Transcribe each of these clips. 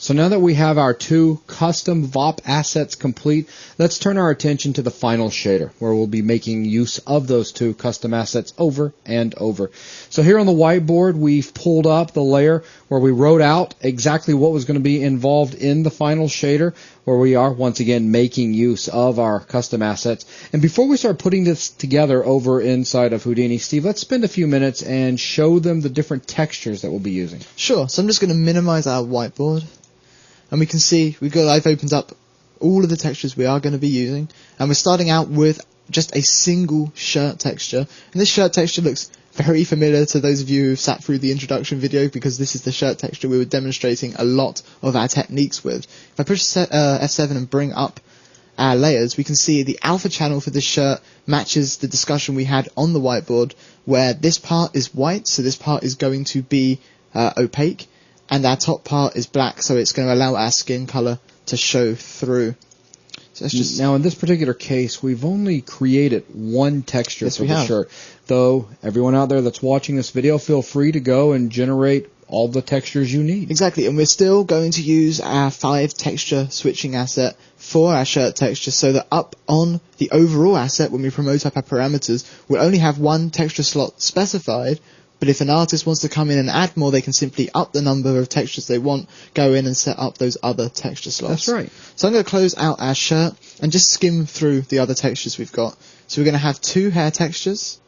So now that we have our two custom VOP assets complete, let's turn our attention to the final shader, where we'll be making use of those two custom assets over and over. So here on the whiteboard, we've pulled up the layer where we wrote out exactly what was going to be involved in the final shader, where we are once again making use of our custom assets. And before we start putting this together over inside of Houdini, Steve, let's spend a few minutes and show them the different textures that we'll be using. Sure, so I'm just going to minimize our whiteboard. And we can see I've opened up all of the textures we are going to be using, and we're starting out with just a single shirt texture. And this shirt texture looks very familiar to those of you who've sat through the introduction video, because this is the shirt texture we were demonstrating a lot of our techniques with. If I push F7 and bring up our layers, we can see the alpha channel for this shirt matches the discussion we had on the whiteboard, where this part is white, so this part is going to be opaque. And our top part is black, so it's going to allow our skin color to show through. So let's just now, in this particular case, we've only created one texture for the shirt. Though, everyone out there that's watching this video, feel free to go and generate all the textures you need. Exactly, and we're still going to use our 5 texture switching asset for our shirt texture, so that up on the overall asset, when we promote up our parameters, we'll only have one texture slot specified. But if an artist wants to come in and add more, they can simply up the number of textures they want, go in and set up those other texture slots. That's right. So I'm going to close out our shirt and just skim through the other textures we've got. So we're going to have 2 hair textures,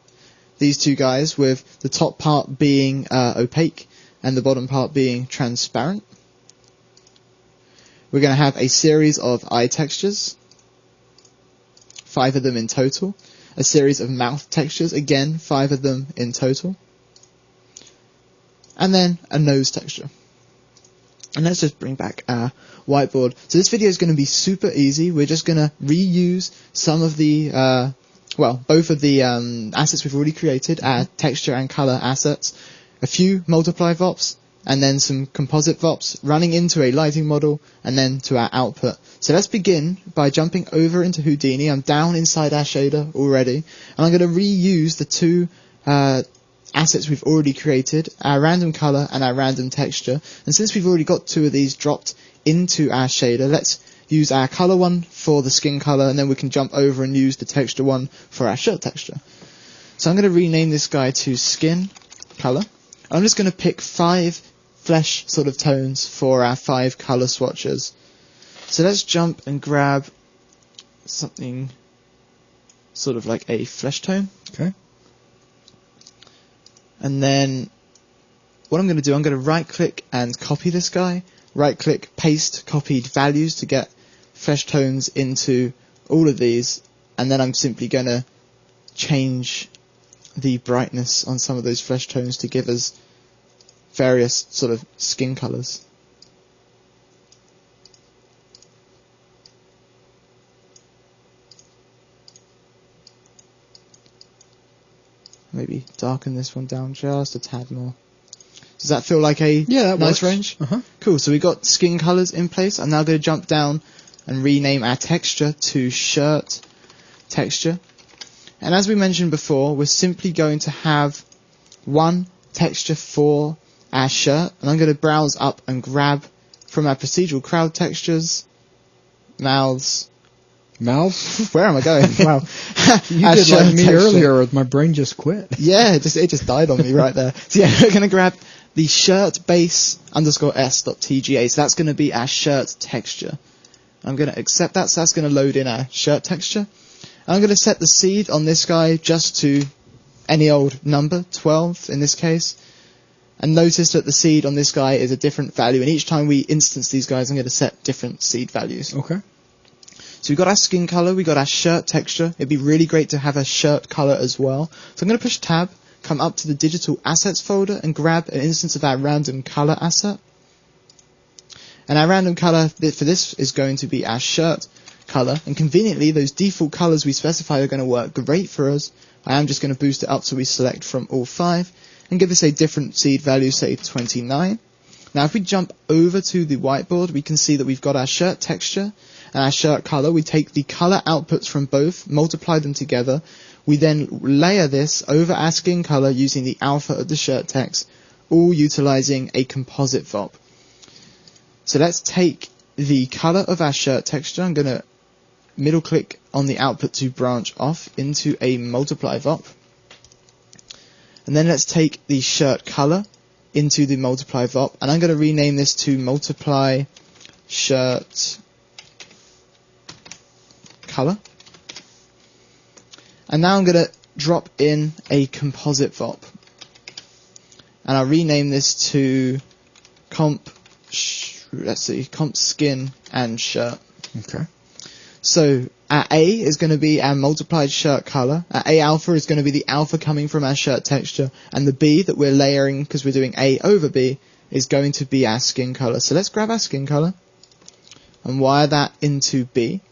these 2 guys, with the top part being opaque and the bottom part being transparent. We're going to have a series of eye textures, 5 of them in total. A series of mouth textures, again, 5 of them in total. And then a nose texture. And let's just bring back our whiteboard. So this video is going to be super easy. We're just going to reuse some of the, both of the assets we've already created, our texture and color assets, a few multiply VOPs, and then some composite VOPs running into a lighting model, and then to our output. So let's begin by jumping over into Houdini. I'm down inside our shader already, and I'm going to reuse the 2 assets we've already created, our random color and our random texture. And since we've already got 2 of these dropped into our shader, let's use our color one for the skin color, and then we can jump over and use the texture one for our shirt texture. So I'm going to rename this guy to skin color. I'm just going to pick 5 flesh sort of tones for our 5 color swatches. So let's jump and grab something sort of like a flesh tone. Okay. And then what I'm going to do, I'm going to right click and copy this guy, right click, paste copied values to get flesh tones into all of these, and then I'm simply going to change the brightness on some of those flesh tones to give us various sort of skin colors. Maybe darken this one down just a tad more. Does that feel like a nice range? Cool, so we've got skin colors in place. I'm now going to jump down and rename our texture to shirt texture. And as we mentioned before, we're simply going to have one texture for our shirt. And I'm going to browse up and grab from our procedural crowd textures, mouths. Mouth? Where am I going? Wow. You did like me earlier, my brain just quit. Yeah, it just died on me right there. So yeah, we're going to grab the shirt base _s.tga. So that's going to be our shirt texture. I'm going to accept that, so that's going to load in our shirt texture. I'm going to set the seed on this guy just to any old number, 12 in this case. And notice that the seed on this guy is a different value, and each time we instance these guys, I'm going to set different seed values. Okay. So we've got our skin color, we've got our shirt texture. It'd be really great to have a shirt color as well. So I'm going to push tab, come up to the digital assets folder, and grab an instance of our random color asset. And our random color for this is going to be our shirt color. And conveniently, those default colors we specify are going to work great for us. I am just going to boost it up so we select from all 5 and give this a different seed value, say 29. Now if we jump over to the whiteboard, we can see that we've got our shirt texture and our shirt color. We take the color outputs from both, multiply them together. We then layer this over our skin color using the alpha of the shirt text, all utilizing a composite VOP. So let's take the color of our shirt texture. I'm going to middle click on the output to branch off into a multiply VOP. And then let's take the shirt color into the multiply VOP, and I'm going to rename this to multiply shirt color. And now I'm going to drop in a composite VOP, and I'll rename this to comp skin and shirt. Okay. So our A is going to be our multiplied shirt color. Our A alpha is going to be the alpha coming from our shirt texture, and the B that we're layering because we're doing A over B is going to be our skin color. So let's grab our skin color and wire that into B.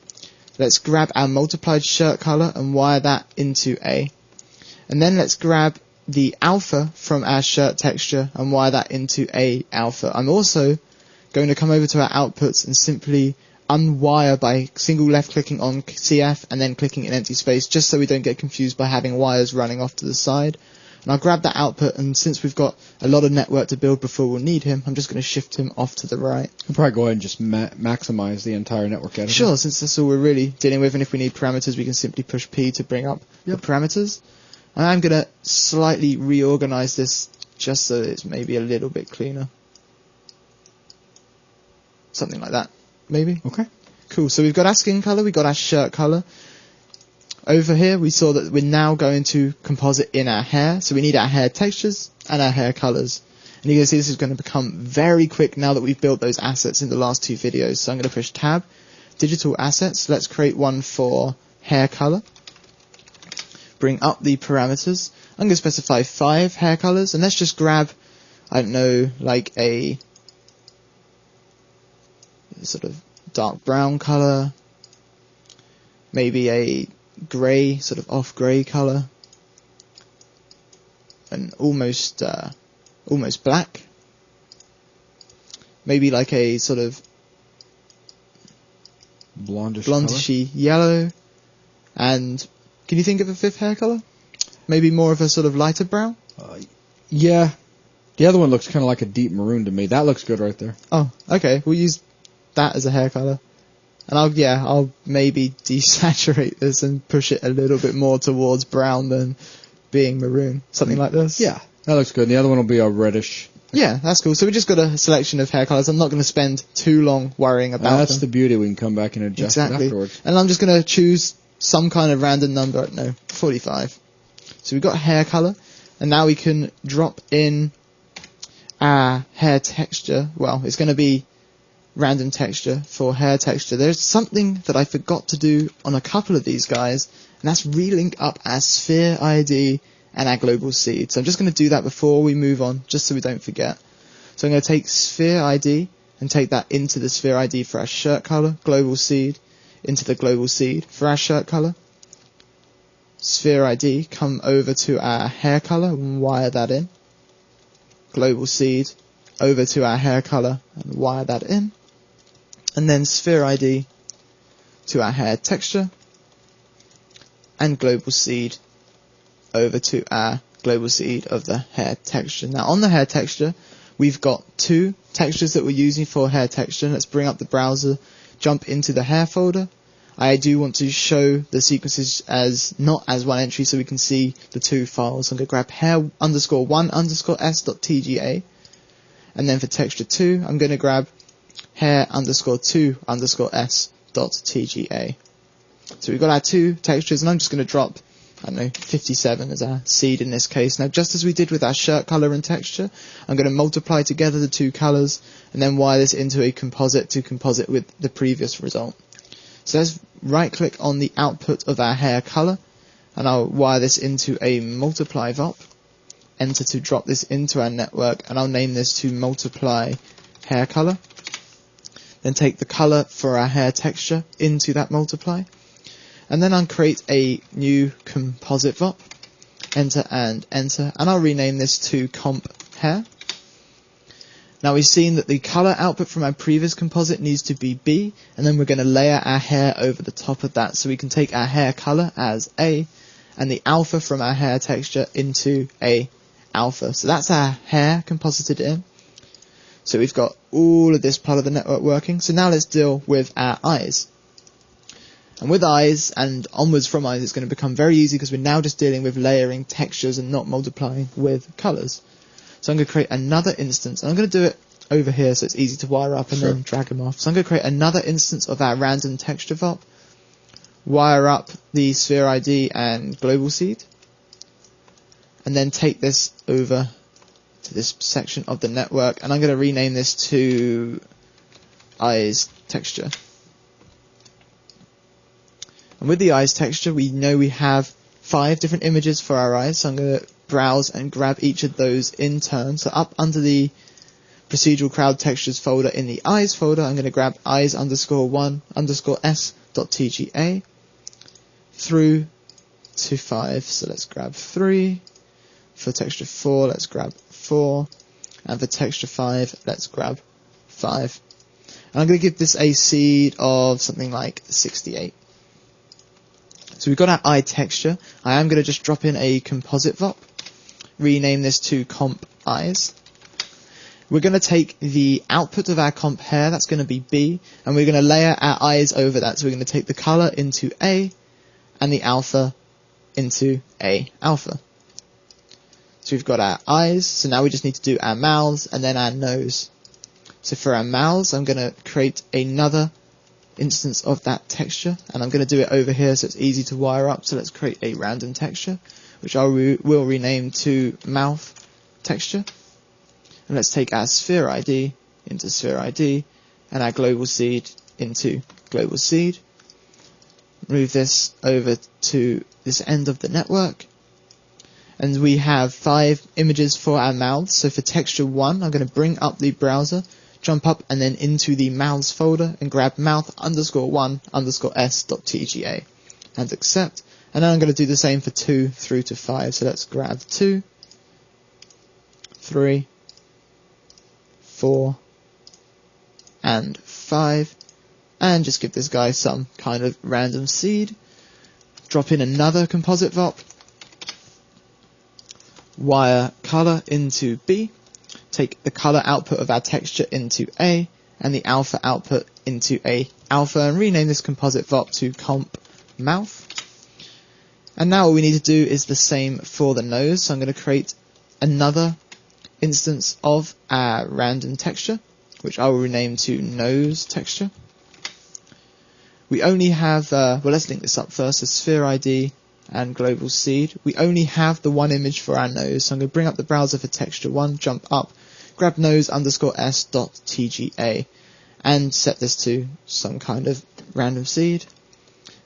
Let's grab our multiplied shirt color and wire that into A. And then let's grab the alpha from our shirt texture and wire that into A alpha. I'm also going to come over to our outputs and simply unwire by single left clicking on CF and then clicking in empty space, just so we don't get confused by having wires running off to the side. And I'll grab that output, and since we've got a lot of network to build before we'll need him, I'm just going to shift him off to the right. We'll probably go ahead and just maximize the entire network editor. Sure, since that's all we're really dealing with, and if we need parameters we can simply push P to bring up the parameters. And I'm going to slightly reorganize this just so it's maybe a little bit cleaner. Something like that. Maybe. Okay. Cool. So we've got our skin color, we've got our shirt color. Over here, we saw that we're now going to composite in our hair. So we need our hair textures and our hair colors. And you can see this is going to become very quick now that we've built those assets in the last two videos. So I'm going to push Tab, Digital Assets. Let's create one for hair color. Bring up the parameters. I'm going to specify 5 hair colors. And let's just grab, I don't know, like a sort of dark brown color, maybe a grey, sort of off grey color, and almost black, maybe like a sort of blondishy yellow. And can you think of a 5th hair color? Maybe more of a sort of lighter brown? Yeah. The other one looks kind of like a deep maroon to me. That looks good right there. Oh, okay. We'll use that as a hair color. And I'll maybe desaturate this and push it a little bit more towards brown than being maroon. Something like this. Yeah, that looks good. And the other one will be a reddish. Yeah, that's cool. So we just got a selection of hair colors. I'm not going to spend too long worrying about That's them. the beauty. We can come back and adjust it afterwards. And I'm just going to choose some kind of random number. No, 45. So we've got hair color. And now we can drop in our hair texture. Well, it's going to be random texture for hair texture. There's something that I forgot to do on a couple of these guys, and that's relink up our sphere ID and our global seed. So I'm just going to do that before we move on, just so we don't forget. So I'm going to take sphere ID and take that into the sphere ID for our shirt color, global seed, into the global seed for our shirt color. Sphere ID, come over to our hair color and wire that in. Global seed, over to our hair color and wire that in. And then sphere ID to our hair texture, and global seed over to our global seed of the hair texture. Now on the hair texture, we've got 2 textures that we're using for hair texture. Let's bring up the browser, jump into the hair folder. I do want to show the sequences as not as one entry so we can see the 2 files. I'm going to grab hair_1_s.tga, and then for texture 2, I'm going to grab hair_2_s.tga. So we've got our 2 textures, and I'm just going to drop, I don't know, 57 as our seed in this case. Now, just as we did with our shirt color and texture, I'm going to multiply together the 2 colors and then wire this into a composite to composite with the previous result. So let's right click on the output of our hair color, and I'll wire this into a multiply VOP. Enter to drop this into our network, and I'll name this to multiply hair color. Then take the color for our hair texture into that multiply, and then I'll create a new composite VOP. Enter and enter, and I'll rename this to comp hair. Now we've seen that the color output from our previous composite needs to be B, and then we're going to layer our hair over the top of that. So we can take our hair color as A, and the alpha from our hair texture into A alpha. So that's our hair composited in. So we've got all of this part of the network working. So now let's deal with our eyes. And with eyes and onwards from eyes, it's going to become very easy because we're now just dealing with layering textures and not multiplying with colors. So I'm going to create another instance, and I'm going to do it over here so it's easy to wire up and then drag them off. So I'm going to create another instance of our random texture VOP, wire up the sphere ID and global seed, and then take this over to this section of the network, and I'm going to rename this to eyes texture. And with the eyes texture, we know we have 5 different images for our eyes, so I'm going to browse and grab each of those in turn. So up under the procedural crowd textures folder in the eyes folder, I'm going to grab eyes_1_s.tga through to 5. So let's grab 3. For texture 4, let's grab 4. And for texture 5, let's grab 5. And I'm going to give this a seed of something like 68. So we've got our eye texture. I am going to just drop in a composite VOP, rename this to comp eyes. We're going to take the output of our comp hair, that's going to be B, and we're going to layer our eyes over that. So we're going to take the color into A and the alpha into A alpha. So we've got our eyes, so now we just need to do our mouths and then our nose. So for our mouths, I'm going to create another instance of that texture, and I'm going to do it over here so it's easy to wire up. So let's create a random texture, which I will rename to mouth texture. And let's take our sphere ID into sphere ID and our global seed into global seed. Move this over to this end of the network. And we have 5 images for our mouths. So for texture 1, I'm going to bring up the browser, jump up and then into the mouths folder and grab mouth_1_s.tga and accept. And then I'm going to do the same for 2 through to 5. So let's grab 2, 3, 4, and 5. And just give this guy some kind of random seed. Drop in another composite VOP. Wire color into B. Take the color output of our texture into A and the alpha output into A alpha, and rename this composite VOP to comp mouth. And now all we need to do is the same for the nose. So I'm going to create another instance of our random texture, which I will rename to nose texture. We only have, well, let's link this up first, so sphere ID and global seed. We only have the one image for our nose, so I'm going to bring up the browser for texture 1, jump up, grab nose_s.tga, and set this to some kind of random seed.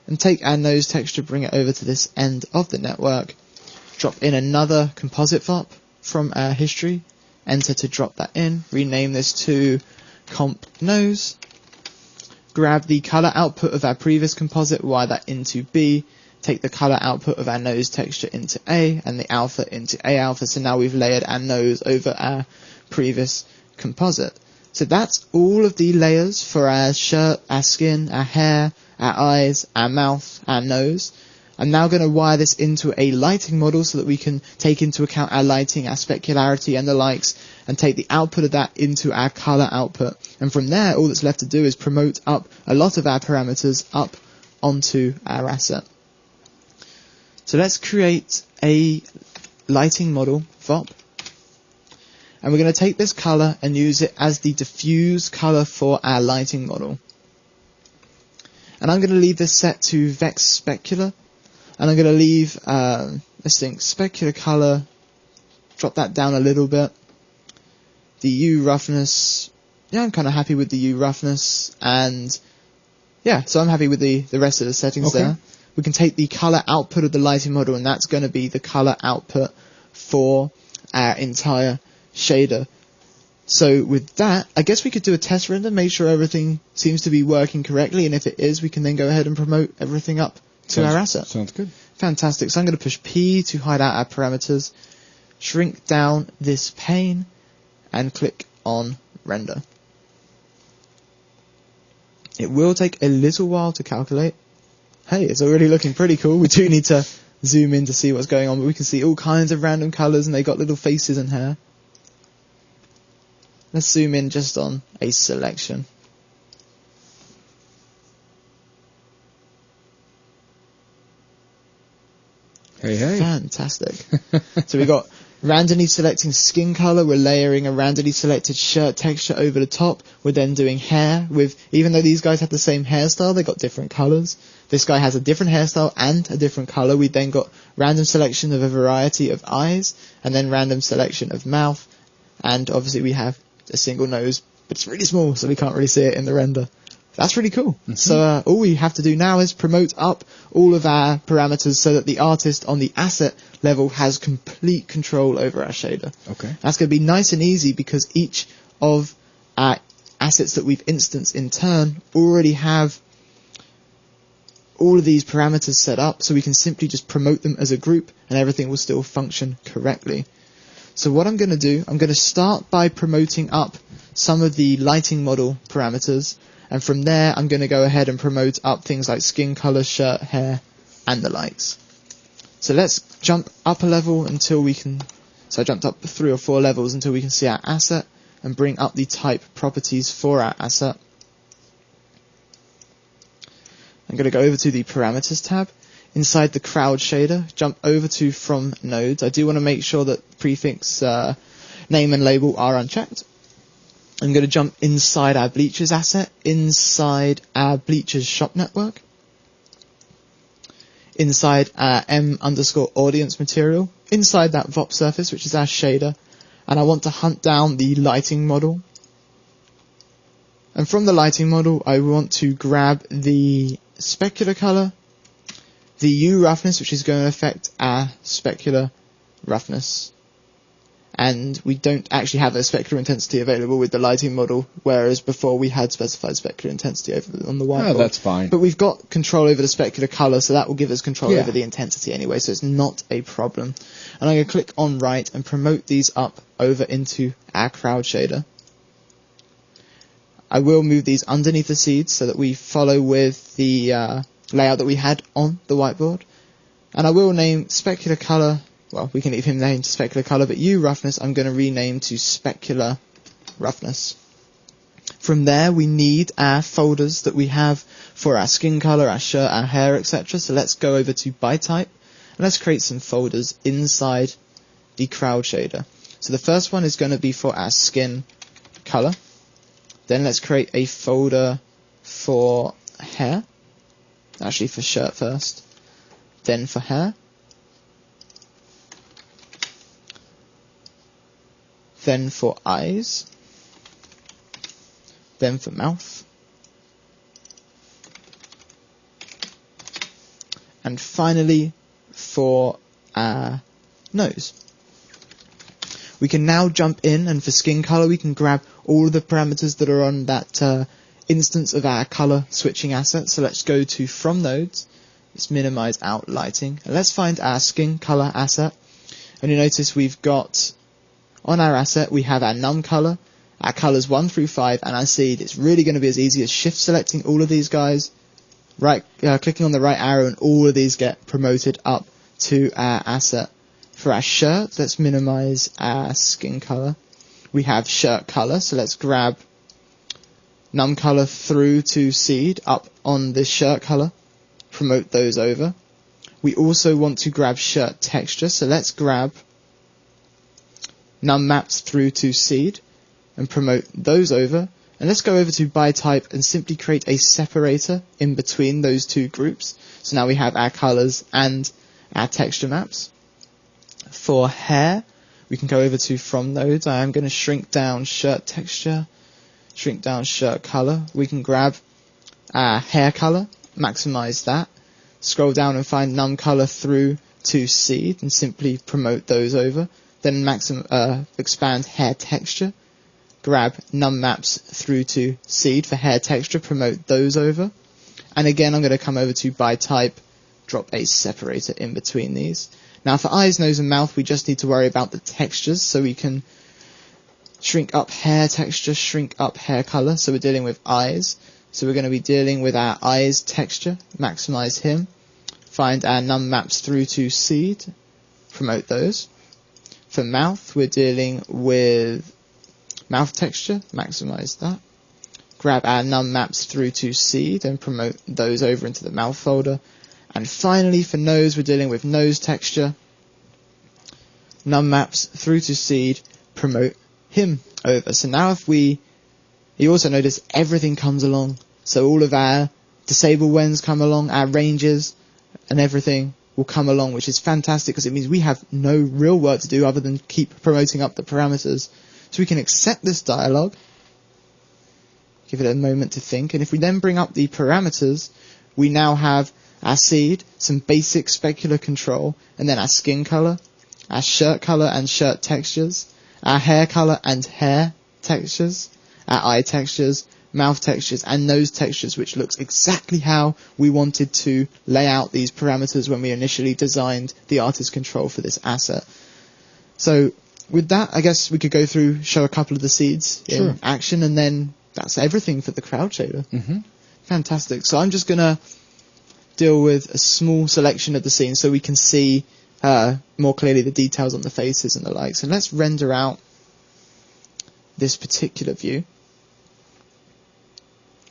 And take our nose texture, bring it over to this end of the network, drop in another composite VOP from our history, enter to drop that in, rename this to comp nose, grab the color output of our previous composite, wire that into B, take the color output of our nose texture into A and the alpha into A alpha. So now we've layered our nose over our previous composite. So that's all of the layers for our shirt, our skin, our hair, our eyes, our mouth, our nose. I'm now going to wire this into a lighting model so that we can take into account our lighting, our specularity and the likes, and take the output of that into our color output. And from there, all that's left to do is promote up a lot of our parameters up onto our asset. So let's create a lighting model VOP, and we're going to take this color and use it as the diffuse color for our lighting model. And I'm going to leave this set to Vex Specular, and I'm going to leave, let's think, specular color, drop that down a little bit. The U roughness, yeah, I'm kind of happy with the U roughness, and yeah, so I'm happy with the rest of the settings there. We can take the color output of the lighting model, and that's going to be the color output for our entire shader. So with that, I guess we could do a test render, make sure everything seems to be working correctly, and if it is, we can then go ahead and promote everything up to our asset. Sounds good. Fantastic. So I'm going to push P to hide out our parameters, shrink down this pane, and click on render. It will take a little while to calculate. Hey, it's already looking pretty cool. We do need to zoom in to see what's going on, but we can see all kinds of random colours, and they got little faces and hair. let's zoom in just on a selection. Hey, hey. Fantastic. So we got randomly selecting skin color, we're layering a randomly selected shirt texture over the top, we're then doing hair with, even though these guys have the same hairstyle, they got different colors. This guy has a different hairstyle and a different color. We then got random selection of a variety of eyes, and then random selection of mouth, and obviously we have a single nose, but it's really small, so we can't really see it in the render. That's really cool. Mm-hmm. So all we have to do now is promote up all of our parameters so that the artist on the asset level has complete control over our shader. Okay. That's going to be nice and easy because each of our assets that we've instanced in turn already have all of these parameters set up, so we can simply just promote them as a group and everything will still function correctly. So what I'm going to do, I'm going to start by promoting up some of the lighting model parameters, and from there I'm going to go ahead and promote up things like skin color, shirt, hair, and the likes. So let's jump up a level until we can, so I jumped up 3 or 4 levels until we can see our asset, and bring up the type properties for our asset. I'm going to go over to the parameters tab. Inside the crowd shader, jump over to from nodes. I do want to make sure that prefix, name and label are unchecked. I'm going to jump inside our bleachers asset, inside our bleachers shop network, inside our m_audience material, inside that VOP surface, which is our shader, and I want to hunt down the lighting model. And from the lighting model, I want to grab the specular color, the U roughness, which is going to affect our specular roughness. And we don't actually have a specular intensity available with the lighting model, whereas before we had specified specular intensity over on the whiteboard. Oh, that's fine. But we've got control over the specular color, so that will give us control over the intensity anyway, so it's not a problem. And I'm going to click on right and promote these up over into our crowd shader. I will move these underneath the seeds so that we follow with the layout that we had on the whiteboard. And I will name specular color, well, we can leave him named specular color, but U roughness I'm going to rename to specular roughness. From there we need our folders that we have for our skin color, our shirt, our hair, etc. So let's go over to by type and let's create some folders inside the crowd shader. So the first one is going to be for our skin color. Then let's create a folder for hair, actually for shirt first, then for hair, then for eyes, then for mouth, and finally for our nose. We can now jump in, and for skin color we can grab all of the parameters that are on that instance of our color switching asset. So let's go to from nodes, let's minimize out lighting, and let's find our skin color asset. And you notice we've got on our asset we have our num color, our colors 1 through 5, and our seed. It's really going to be as easy as shift selecting all of these guys, clicking on the right arrow, and all of these get promoted up to our asset. For our shirt, let's minimize our skin color. We have shirt color, so let's grab num color through to seed up on this shirt color, promote those over. We also want to grab shirt texture, so let's grab num maps through to seed and promote those over. And let's go over to by type and simply create a separator in between those two groups. So now we have our colors and our texture maps. For hair, we can go over to from nodes. I am going to shrink down shirt texture, shrink down shirt color. We can grab our hair color, maximize that, scroll down and find num color through to seed and simply promote those over. Then expand hair texture, grab num maps through to seed for hair texture, promote those over. And again, I'm going to come over to by type, drop a separator in between these. Now for eyes, nose and mouth, we just need to worry about the textures, so we can shrink up hair texture, shrink up hair color. So we're dealing with eyes, so we're going to be dealing with our eyes texture, maximize him, find our num maps through to seed, promote those. For mouth, we're dealing with Mouth texture, maximize that. Grab our num maps through to seed and promote those over into the mouth folder. And finally, for nose, we're dealing with nose texture. Num maps through to seed, promote him over. So now you also notice everything comes along. So all of our disable whens come along, our ranges and everything will come along, which is fantastic because it means we have no real work to do other than keep promoting up the parameters. So we can accept this dialog, give it a moment to think, and if we then bring up the parameters, we now have our seed, some basic specular control, and then our skin color and shirt textures, our hair color and hair textures, our eye textures, mouth textures, and nose textures, which looks exactly how we wanted to lay out these parameters when we initially designed the artist control for this asset. So with that, I guess we could go through, show a couple of the seeds in action, and then that's everything for the crowd shader. Fantastic. So I'm just going to deal with a small selection of the scene so we can see more clearly the details on the faces and the likes. And let's render out this particular view.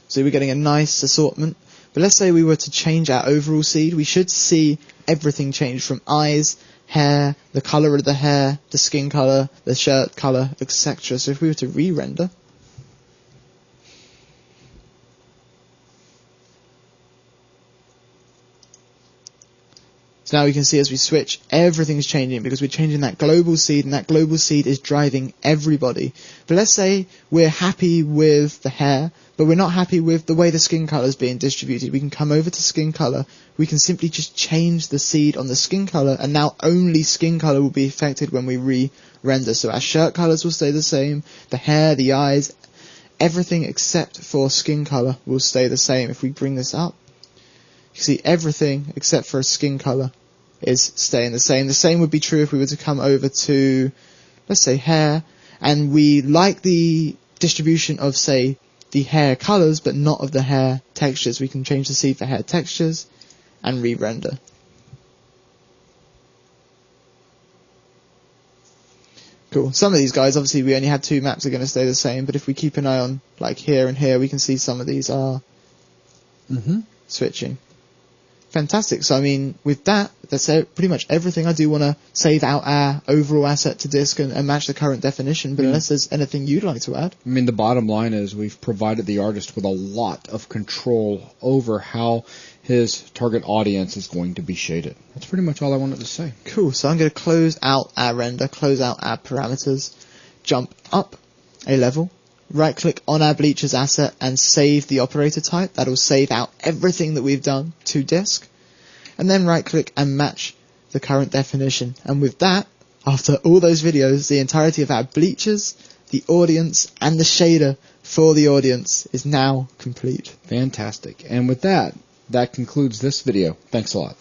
So we're getting a nice assortment. But let's say we were to change our overall seed, we should see everything change from eyes, hair, the colour of the hair, the skin colour, the shirt colour, etc. So if we were to re-render, so now we can see as we switch, everything's changing because we're changing that global seed, and that global seed is driving everybody. But let's say we're happy with the hair, but we're not happy with the way the skin colour is being distributed. We can come over to skin colour, we can simply just change the seed on the skin colour, and now only skin colour will be affected when we re-render. So our shirt colours will stay the same, the hair, the eyes, everything except for skin colour will stay the same. If we bring this up, you see everything except for a skin colour is staying the same. The same would be true if we were to come over to, let's say, hair, and we like the distribution of, say, the hair colours, but not of the hair textures. We can change the seed for hair textures and re-render. Cool. Some of these guys, obviously we only had 2 maps, are going to stay the same, but if we keep an eye on, like here and here, we can see some of these are switching. Fantastic. So I mean, with that, that's pretty much everything. I do want to save out our overall asset to disk and match the current definition, but unless there's anything you'd like to add. I mean, the bottom line is we've provided the artist with a lot of control over how his target audience is going to be shaded. That's pretty much all I wanted to say. Cool. So I'm going to close out our render, close out our parameters, jump up a level, right click on our bleachers asset and save the operator type. That'll save out everything that we've done to disk, and then right click and match the current definition. And with that, after all those videos, the entirety of our bleachers, the audience, and the shader for the audience is now complete. Fantastic. And with that, that concludes this video. Thanks a lot.